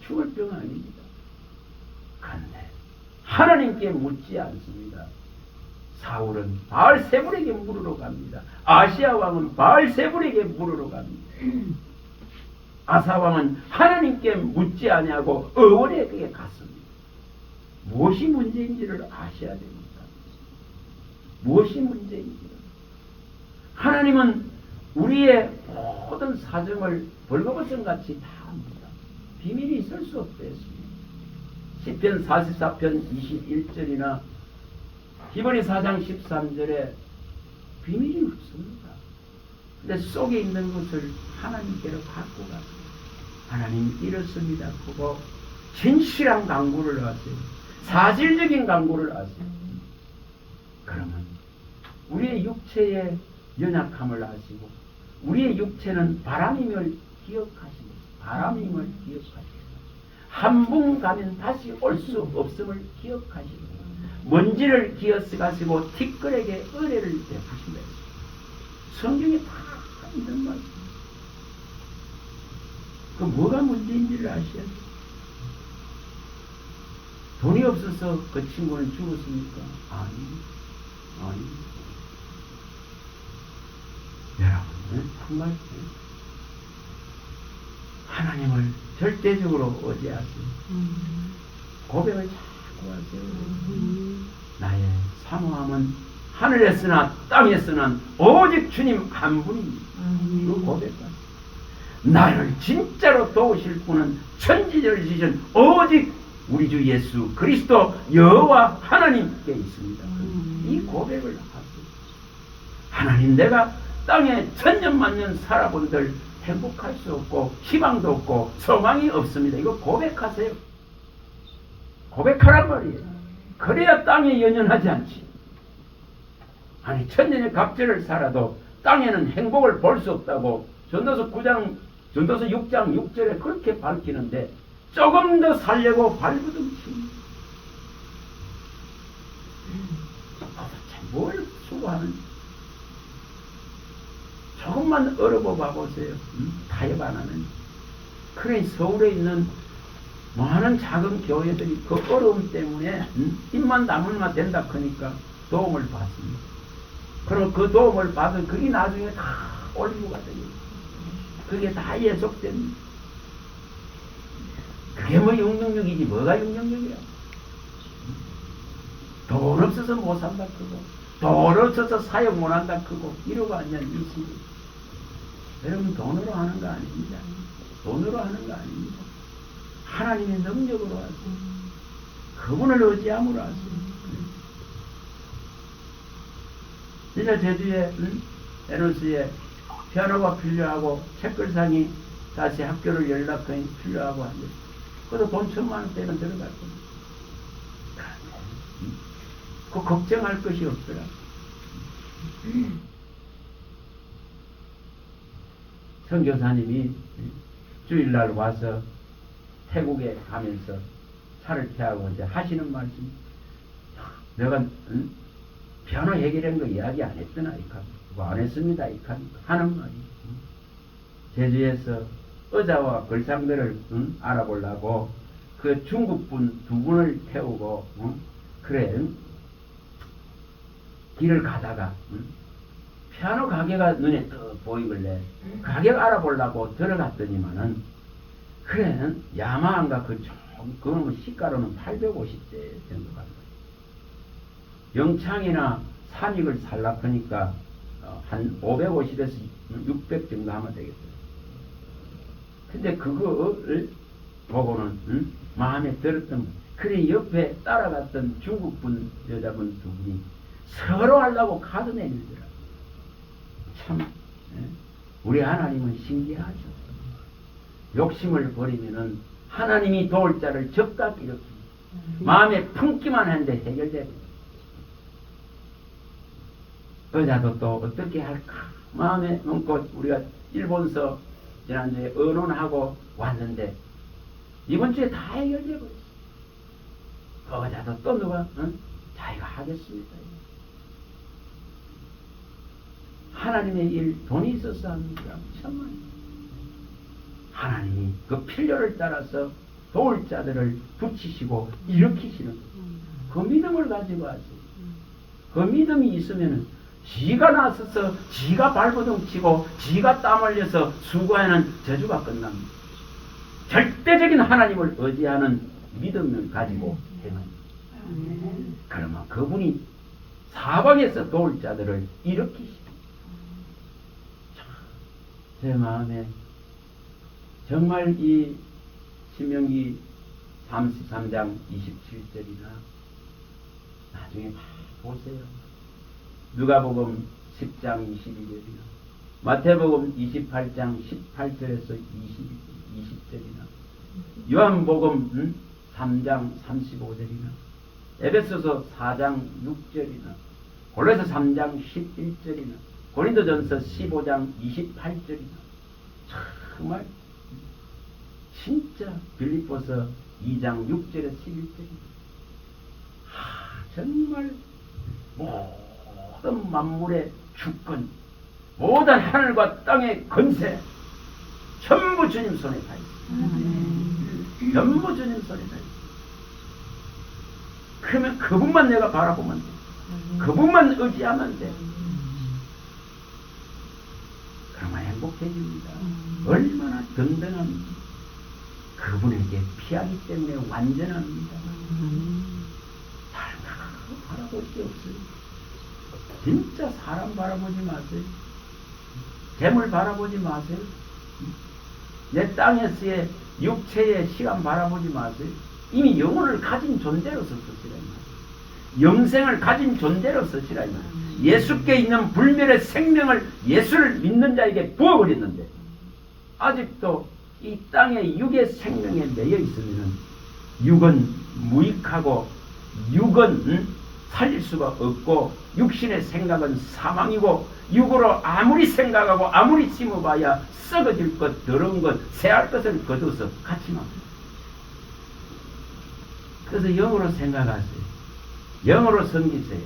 죽을 병 아닙니다. 그런데 하나님께 묻지 않습니다. 사울은 바알세불에게 물으러 갑니다. 아시아왕은 바알세불에게 물으러 갑니다. 아사왕은 하나님께 묻지 아니하고 의원에게 갔습니다. 무엇이 문제인지를 아셔야 됩니다. 무엇이 문제인지를. 하나님은 우리의 모든 사정을 벌거벗은같이 다 압니다. 비밀이 있을 수 없겠습니다. 시편 44편 21절이나 히브리 4장 13절에 비밀이 없습니다. 근데 속에 있는 것을 하나님께로 갖고 가세요. 하나님 이렇습니다. 그거 진실한 강구를 하세요. 사실적인 강구를 하세요. 그러면 우리의 육체의 연약함을 아시고 우리의 육체는 바람임을 기억하시고 바람임을 기억하시고 한 번 가면 다시 올 수 없음을 기억하시고 먼지를 기어쓰가시고 티끌에게 의뢰를 베푸신다. 성경에 다 있는 말씀. 그 뭐가 문제인지를 아셔야 돼요. 돈이 없어서 그 친구는 죽었습니까? 아니. 여러분, 정말 하나님을 절대적으로 의지하세요. 고백을 자꾸 하세요. 나의 사모함은 하늘에 쓰나 땅에 쓰나 오직 주님 한 분입니다. 그 고백하세요. 나를 진짜로 도우실 분은 천지를 지신 오직 우리 주 예수 그리스도 여호와 하나님께 있습니다. 이 고백을 하세요. 하나님, 내가 땅에 천년만년 살아본들 행복할 수 없고 희망도 없고 소망이 없습니다. 이거 고백하세요. 고백하란 말이에요. 그래야 땅에 연연하지 않지. 아니 천년의 갑절을 살아도 땅에는 행복을 볼 수 없다고 전도서 6장 6절에 그렇게 밝히는데 조금 더 살려고 발부둥칩니다. 도대체 뭘 수고하는지 조금만 얼어봐 보세요. 타협 안 하는. 그래 서울에 있는 많은 작은 교회들이 그 어려움 때문에 입만 다물면 된다 하니까 도움을 받습니다. 그럼 그 도움을 받은 그게 나중에 다 올리고가 되겠죠. 그게 다 예속됩니다. 그게 뭐 666이지 뭐가 666이야. 돈 없어서 못 산다 크고 돈 없어서 사역 못 한다 크고 이러고 앉는 이 시대. 여러분 돈으로 하는 거 아닙니다. 돈으로 하는 거 아닙니다. 하나님의 능력으로 하세요. 그분을 의지함으로 하세요. 진짜 제주에 에너스에 피아노가 필요하고 책글상이 다시 학교를 연락하니 필요하고 하는데 그래도 돈 1,000,000원대는 들어갈 겁니다. 그 걱정할 것이 없더라. 선교사님이 주일날 와서 태국에 가면서 차를 태하고 이제 하시는 말씀, 내가 피아노 해결한 거 이야기 안 했더나 그거 안 했습니다 하는 말이 제주에서 의자와 걸상들을 알아보려고 그 중국분 2분을 태우고 그래 길을 가다가 피아노 가게가 눈에 떡 보이길래 가격 알아보려고 들어갔더니만은 그래 야마한가 그거는 시가로는 850대 정도 간다. 영창이나 산익을 살라 하니까 한 550에서 600 정도 하면 되겠어요. 근데 그거를 보고는 마음에 들었던 그래 옆에 따라갔던 중국분 여자분 2분이 서로 하려고 카드 내밀더라. 참 우리 하나님은 신기하죠. 욕심을 버리면은 하나님이 도울 자를 적각 일으킵니다. 마음에 품기만 하는데 해결되고 여자도 또 어떻게 할까 마음에 넘고 우리가 일본서 지난주에 의논하고 왔는데 이번 주에 다 해결되고 있어. 여자도 또 누가 자기가 하겠습니다. 하나님의 일 돈이 있어서 합니다. 정말 하나님이 그 필요를 따라서 도울 자들을 붙이시고 일으키시는 그 믿음을 가지고 하세요. 그 믿음이 있으면 지가 나서서 지가 발버둥 치고 지가 땀 흘려서 수고하는 저주가 끝납니다. 절대적인 하나님을 의지하는 믿음을 가지고 행합니다. 그러면 그분이 사방에서 도울 자들을 일으키시고 제 마음에 정말 이 신명기 33장 27절이나 나중에 보세요. 누가복음 10장 22절이나 마태복음 28장 18절에서 20절이나 요한복음 3장 35절이나 에베소서 4장 6절이나 골로새 3장 11절이나 고린도전서 15장 28절이나 정말 진짜 빌립보서 2장 6절에서 11절이나 정말 모든 만물의 주권 모든 하늘과 땅의 권세 전부 주님 손에 다 있습니다. 전부 주님 손에 다 있습니다. 그러면 그분만 내가 바라보면 돼. 그분만 의지하면 돼. 그러면 행복해집니다. 얼마나 든든합니다. 그분에게 피하기 때문에 완전합니다. 바라볼 게 없어요. 진짜 사람 바라보지 마세요. 재물 바라보지 마세요. 내 땅에서의 육체의 시간 바라보지 마세요. 이미 영혼을 가진 존재로서 쓰시라 이 말이에요. 영생을 가진 존재로 쓰시라 이 말이에요. 예수께 있는 불멸의 생명을 예수를 믿는 자에게 부어버렸는데 아직도 이 땅의 육의 생명에 매여 있으면 육은 무익하고 육은 살릴 수가 없고 육신의 생각은 사망이고 육으로 아무리 생각하고 아무리 심어봐야 썩어질 것 더러운 것 새할 것을 거둬서 같이 막 그래서 영으로 생각하세요. 영으로 섬기세요.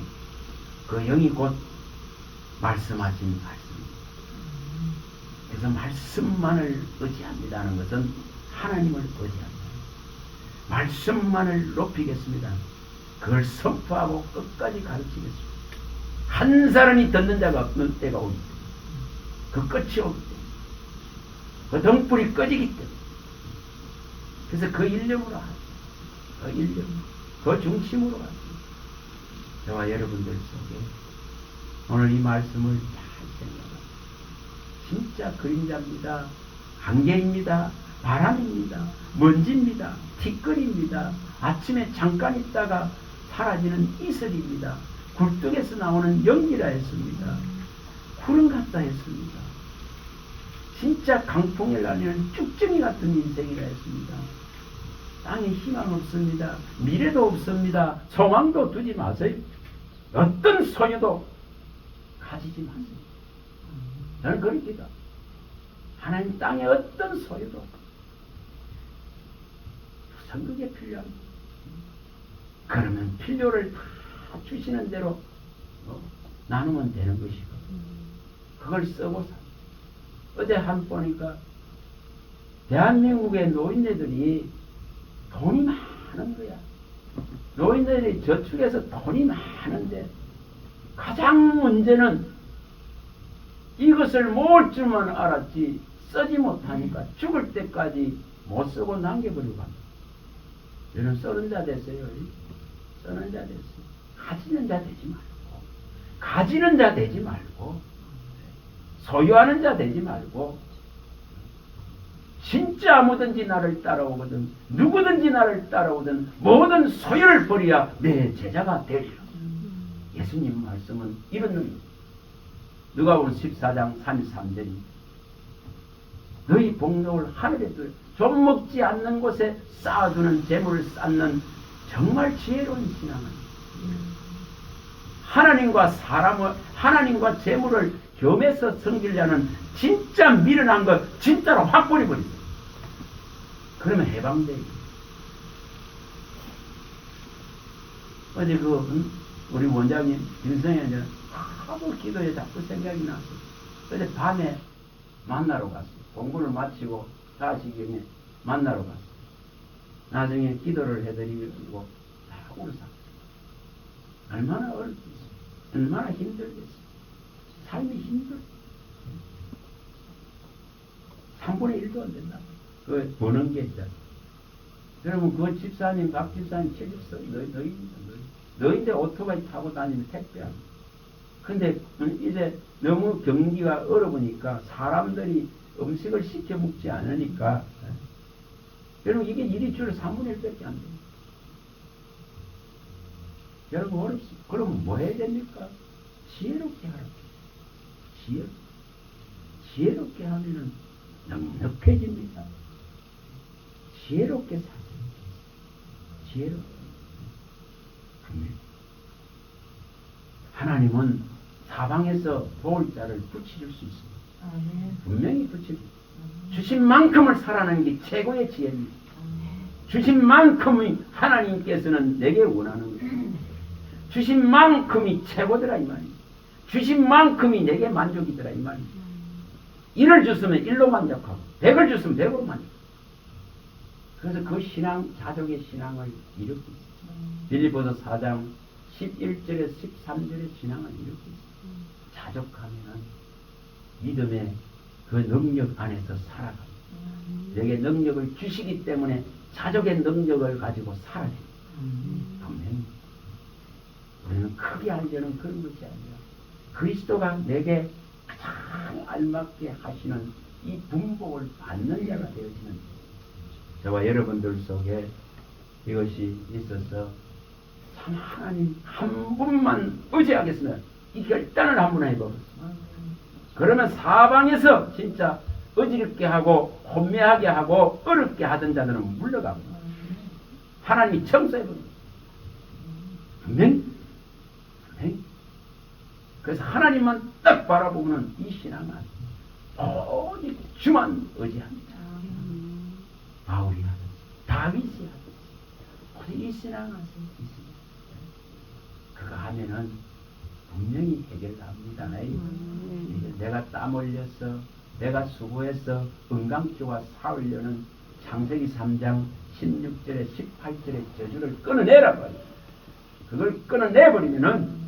그 영이 곧 말씀하신 말씀입니다. 그래서 말씀만을 의지합니다는 것은 하나님을 의지합니다. 말씀만을 높이겠습니다. 그걸 선포하고 끝까지 가르치겠습니다. 한 사람이 듣는 자가 없는 때가 오기 때문에 그 끝이 오기 때문에 그 등불이 꺼지기 때문에 그래서 그 일념으로 하죠. 그 일념, 그 중심으로 하죠. 저와 여러분들 속에 오늘 이 말씀을 잘 생각합니다. 진짜 그림자입니다. 안개입니다. 바람입니다. 먼지입니다. 티끌입니다. 아침에 잠깐 있다가 사라지는 이슬입니다. 굴뚝에서 나오는 연기라 했습니다. 구름 같다 했습니다. 진짜 강풍을 날리는 쭉정이 같은 인생이라 했습니다. 땅에 희망 없습니다. 미래도 없습니다. 소망도 두지 마세요. 어떤 소유도 가지지 마세요. 저는 그럽니다. 하나님 땅에 어떤 소유도 선극에 필요합니다. 그러면 필요를 다 주시는 대로 나누면 되는 것이고 그걸 쓰고 사. 어제 한 보니까 대한민국의 노인네들이 돈이 많은 거야. 노인들이 저축해서 돈이 많은데 가장 문제는 이것을 모을 줄만 알았지 쓰지 못하니까 죽을 때까지 못 쓰고 남겨버리고 갑니다. 여러분 쓰는 자 됐어요. 쓰는 자 됐어요. 가지는 자 되지 말고 가지는 자 되지 말고 소유하는 자 되지 말고 진짜 아무든지 나를 따라오거든 누구든지 나를 따라오든 모든 소유를 버려야 내 제자가 되리라. 예수님 말씀은 이런 누가복음 14장 33절이 너희 복록을 하늘에 두어 좀 먹지 않는 곳에 쌓아두는 재물을 쌓는 정말 지혜로운 신앙은 하나님과 재물을 겸해서 섬기려는 진짜 미련한 것 진짜로 확 버려버리세요. 그러면 해방돼요. 어제 우리 원장님 김성현이 하도 기도에 자꾸 생각이 나서 어제 밤에 만나러 갔어요. 공부를 마치고 4시경에 만나러 갔어요. 나중에 기도를 해드리고 다 울었어요. 얼마나 어렵겠어요. 얼마나 힘들겠어요. 삶이 힘들어. 3분의 1도 안 된다. 그 버는 게 있잖아. 그러면 그 집사님, 박 집사님, 최 집사님, 너희입니다. 너희인데 오토바이 타고 다니면 택배합니다. 근데 이제 너무 경기가 어려우니까 사람들이 음식을 시켜 먹지 않으니까 여러분 이게 일이 줄 3분의 1밖에 안 돼요. 여러분 어렵습니다. 그러면 뭐 해야 됩니까? 지혜롭게 하라. 지혜롭게 하면은 넉넉해집니다. 지혜롭게 사세요. 지혜롭게. 하나님은 사방에서 도울 자를 붙여줄 수 있습니다. 분명히 붙여줄. 주신 만큼을 살아내는 게 최고의 지혜입니다. 주신 만큼이 하나님께서는 내게 원하는 거예요. 주신 만큼이 최고더라 이 말이에요. 주신 만큼이 내게 만족이더라 이 말이에요. 1을 줬으면 1로 만족하고 100을 줬으면 100으로 만족하고 그래서 그 신앙, 자족의 신앙을 이루고 있어요. 빌립보서 4장 11절에 13절의 신앙을 이루고 있어요. 자족하면 믿음의 그 능력 안에서 살아갑니다. 내게 능력을 주시기 때문에 자족의 능력을 가지고 살아야 됩니다. 분명히 우리는 크게 알려는 그런 것이 아니라 그리스도가 내게 가장 알맞게 하시는 이 분복을 받는 자가 되어지는 저와 여러분들 속에 이것이 있어서 참 하나님 한 분만 의지하겠으면 이 결단을 한번 해보겠습니다. 그러면 사방에서 진짜 어지럽게 하고 혼미하게 하고 어렵게 하던 자들은 물러가고 하나님이 청소해버립니다. 분명히 그래서 하나님만 딱 바라보면 이 신앙은 오직 주만 의지합니다. 바울이 하듯이 다윗이 하듯이 오직 이 신앙을 있습니다. 그거 하면은 분명히 해결합니다. 내가 땀 흘려서 내가 수고해서 은강교와 사흘려는 창세기 3장 16절에 18절의 저주를 끊어내라고 해요. 그걸 끊어내버리면은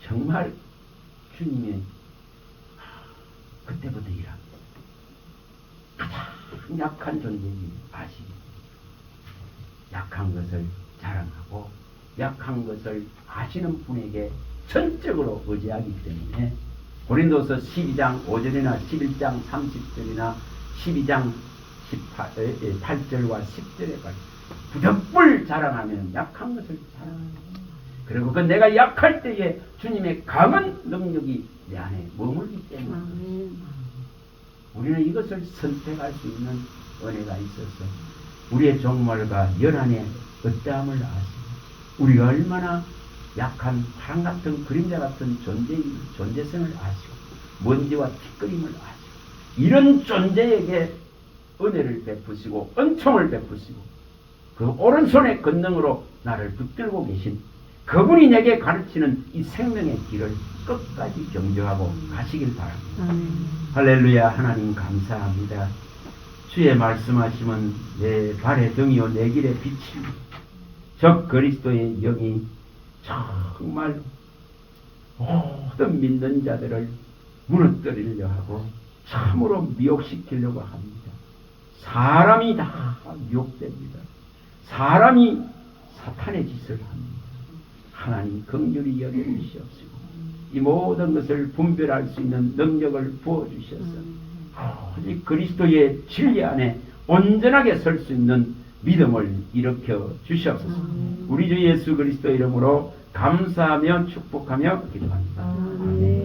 정말 주님의 그때부터 일합니다. 가장 약한 존재인 아시기 약한 것을 자랑하고 약한 것을 아시는 분에게 전적으로 의지하기 때문에 고린도서 12장 5절이나 11장 30절이나 12장 8절과 10절에 부득불 자랑하면 약한 것을 자랑합니다. 그리고 그 내가 약할 때에 주님의 강한 능력이 내 안에 머물기 때문에 우리는 이것을 선택할 수 있는 은혜가 있어서 우리의 종말과 연한의 어떠함을 아시고 우리가 얼마나 약한 바람 같은 그림자 같은 존재성을 아시고 먼지와 티끌임을 아시고 이런 존재에게 은혜를 베푸시고 은총을 베푸시고 그 오른손의 권능으로 나를 붙들고 계신 그분이 내게 가르치는 이 생명의 길을 끝까지 경주하고 가시길 바랍니다. 할렐루야. 하나님 감사합니다. 주의 말씀하시면 내 발의 등이요 내 길의 빛이요 적 그리스도의 영이 정말 모든 믿는 자들을 무너뜨리려 하고 참으로 미혹시키려고 합니다. 사람이 다 미혹됩니다. 사람이 사탄의 짓을 합니다. 하나님 긍휼히 여겨주시옵시고 이 모든 것을 분별할 수 있는 능력을 부어주셔서 오직 그리스도의 진리 안에 온전하게 설 수 있는 믿음을 일으켜 주시옵소서. 우리 주 예수 그리스도 이름으로 감사하며 축복하며 기도합니다. 아멘.